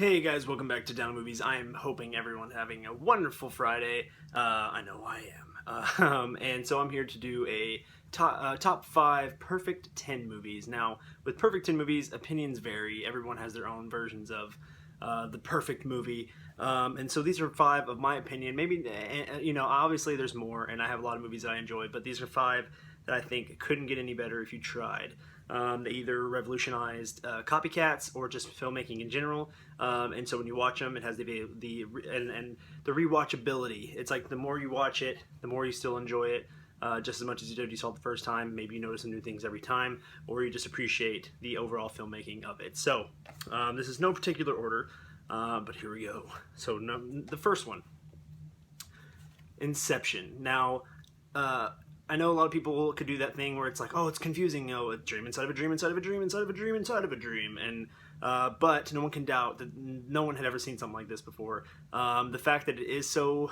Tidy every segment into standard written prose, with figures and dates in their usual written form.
Hey guys, welcome back to Down Movies. I am hoping everyone having a wonderful Friday. I know I am. And so I'm here to do a top 5 perfect 10 movies. Now, with perfect 10 movies, opinions vary. Everyone has their own versions of the perfect movie. And so these are 5 of my opinion. Maybe, obviously there's more, and I have a lot of movies that I enjoy, but these are 5 that I think couldn't get any better if you tried. They either revolutionized copycats or just filmmaking in general. And so when you watch them, it has the rewatchability. It's like the more you watch it, the more you still enjoy it. Just as much as you saw it the first time. Maybe you notice some new things every time, or you just appreciate the overall filmmaking of it. So this is no particular order, but here we go. So the first one, Inception. Now, I know a lot of people could do that thing where it's like, oh, it's confusing, a dream inside of a dream inside of a dream inside of a dream inside of a dream, and but no one can doubt that no one had ever seen something like this before. The fact that it is so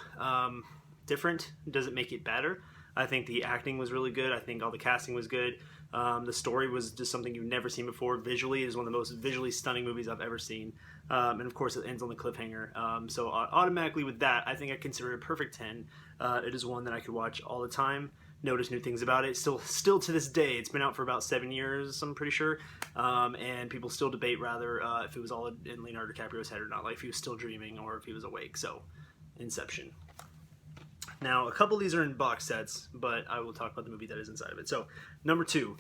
different doesn't make it better. I think the acting was really good. I think all the casting was good. The story was just something you've never seen before. Visually, it is one of the most visually stunning movies I've ever seen. And of course, it ends on the cliffhanger. So automatically with that, I think I consider it a perfect 10. It is one that I could watch all the time. Notice new things about it. Still to this day, it's been out for about 7 years, I'm pretty sure, and people still debate rather if it was all in Leonardo DiCaprio's head or not, like if he was still dreaming or if he was awake. So, Inception. Now, a couple of these are in box sets, but I will talk about the movie that is inside of it. So, number 2,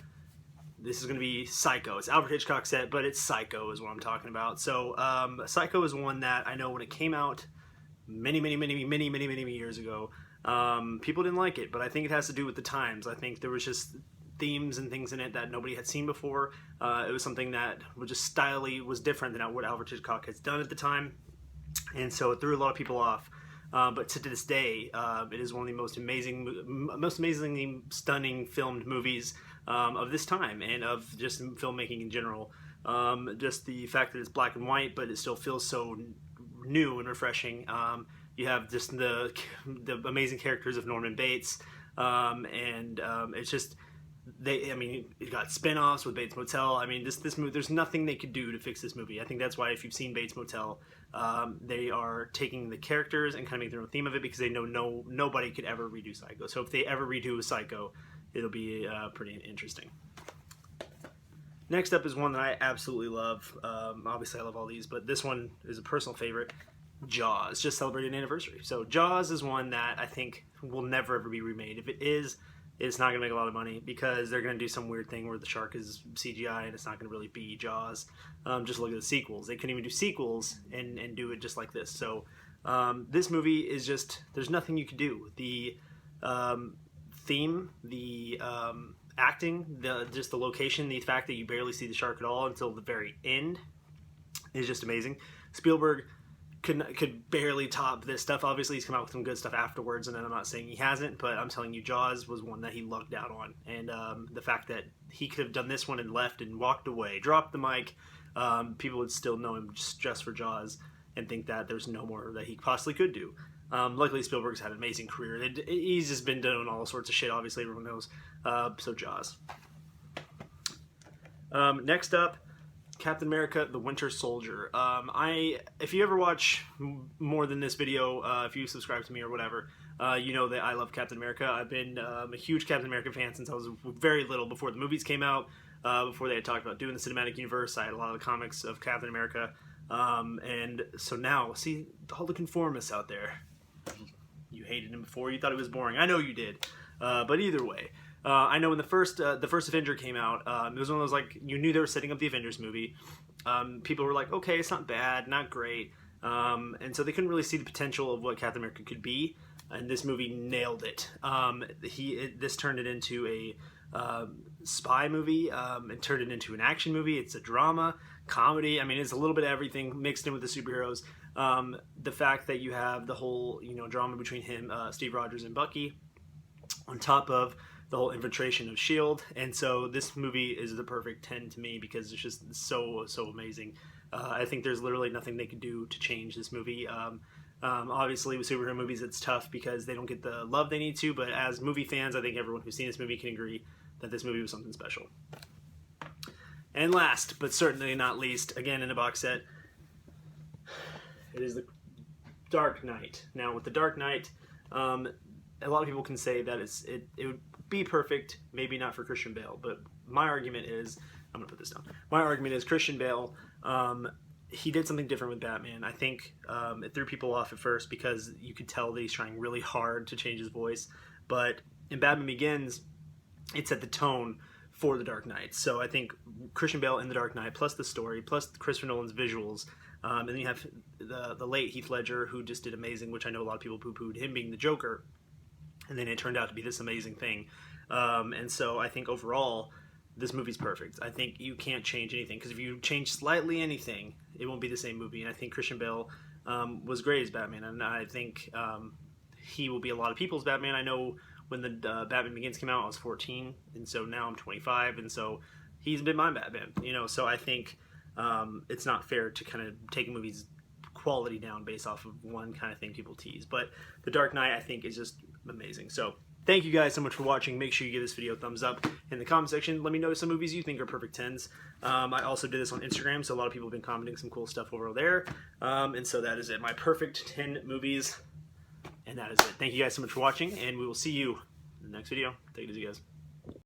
this is going to be Psycho. It's Alfred Hitchcock set, but it's Psycho is what I'm talking about. So, Psycho is one that I know when it came out many years ago. People didn't like it, but I think it has to do with the times. I think there was just themes and things in it that nobody had seen before. It was something that was just stylely was different than what Alfred Hitchcock has done at the time, and so it threw a lot of people off. But to this day, it is one of the most amazingly stunning filmed movies of this time and of just filmmaking in general. Just the fact that it's black and white, but it still feels so new and refreshing. You have just the amazing characters of Norman Bates, and it's just it got spin-offs with Bates Motel. I mean, this movie, there's nothing they could do to fix this movie. I think that's why if you've seen Bates Motel, they are taking the characters and kind of making their own theme of it because they know nobody could ever redo Psycho. So if they ever redo a Psycho, it'll be pretty interesting. Next up is one that I absolutely love. Obviously, I love all these, but this one is a personal favorite. Jaws just celebrated an anniversary. So Jaws is one that I think will never ever be remade. If it is, it's not going to make a lot of money because they're going to do some weird thing where the shark is CGI and it's not going to really be Jaws. Just look at the sequels. They couldn't even do sequels and do it just like this. So this movie is just, there's nothing you can do. The theme, the acting, just the location, the fact that you barely see the shark at all until the very end is just amazing. Spielberg could barely top this stuff. Obviously, he's come out with some good stuff afterwards, and then I'm not saying he hasn't, but I'm telling you, Jaws was one that he lucked out on. And the fact that he could have done this one and left and walked away, dropped the mic, people would still know him just for Jaws and think that there's no more that he possibly could do. Luckily, Spielberg's had an amazing career. He's just been doing all sorts of shit, obviously, everyone knows. So Jaws. Next up, Captain America: The Winter Soldier. If you ever watch more than this video, if you subscribe to me or whatever, you know that I love Captain America. I've been a huge Captain America fan since I was very little, before the movies came out, before they had talked about doing the cinematic universe. I had a lot of the comics of Captain America, and so now, see, all the conformists out there, you hated him before, you thought he was boring. I know you did, but either way. I know when the first Avenger came out, it was one of those, like, you knew they were setting up the Avengers movie. People were like, okay, it's not bad, not great. And so they couldn't really see the potential of what Captain America could be. And this movie nailed it. This turned it into a spy movie. It turned it into an action movie. It's a drama, comedy. I mean, it's a little bit of everything mixed in with the superheroes. The fact that you have the whole, drama between him, Steve Rogers, and Bucky, on top of the whole infiltration of S.H.I.E.L.D. And so this movie is the perfect 10 to me because it's just so amazing. I think there's literally nothing they could do to change this movie. Obviously, with superhero movies, it's tough because they don't get the love they need to, but as movie fans, I think everyone who's seen this movie can agree that this movie was something special. And last, but certainly not least, again in a box set, It is the Dark Knight. Now, with the Dark Knight, a lot of people can say that it would be perfect, maybe not for Christian Bale, but my argument is, I'm gonna put this down. My argument is Christian Bale, he did something different with Batman. I think it threw people off at first because you could tell that he's trying really hard to change his voice, but in Batman Begins, it set the tone for the Dark Knight. So I think Christian Bale in the Dark Knight, plus the story, plus Christopher Nolan's visuals, and then you have the late Heath Ledger, who just did amazing, which I know a lot of people poo-pooed him being the Joker, and then it turned out to be this amazing thing. And so I think overall, this movie's perfect. I think you can't change anything, because if you change slightly anything, it won't be the same movie. And I think Christian Bale was great as Batman, and I think he will be a lot of people's Batman. I know when the Batman Begins came out, I was 14, and so now I'm 25, and so he's been my Batman, you know. So I think it's not fair to kind of take a movie's quality down based off of one kind of thing people tease. But The Dark Knight, I think, is just amazing. So thank you guys so much for watching. Make sure you give this video a thumbs up in the comment section. Let me know some movies you think are perfect 10s. I also did this on Instagram, so a lot of people have been commenting some cool stuff over there. And so that is it. My perfect 10 movies. And that is it. Thank you guys so much for watching, and we will see you in the next video. Take it easy, guys.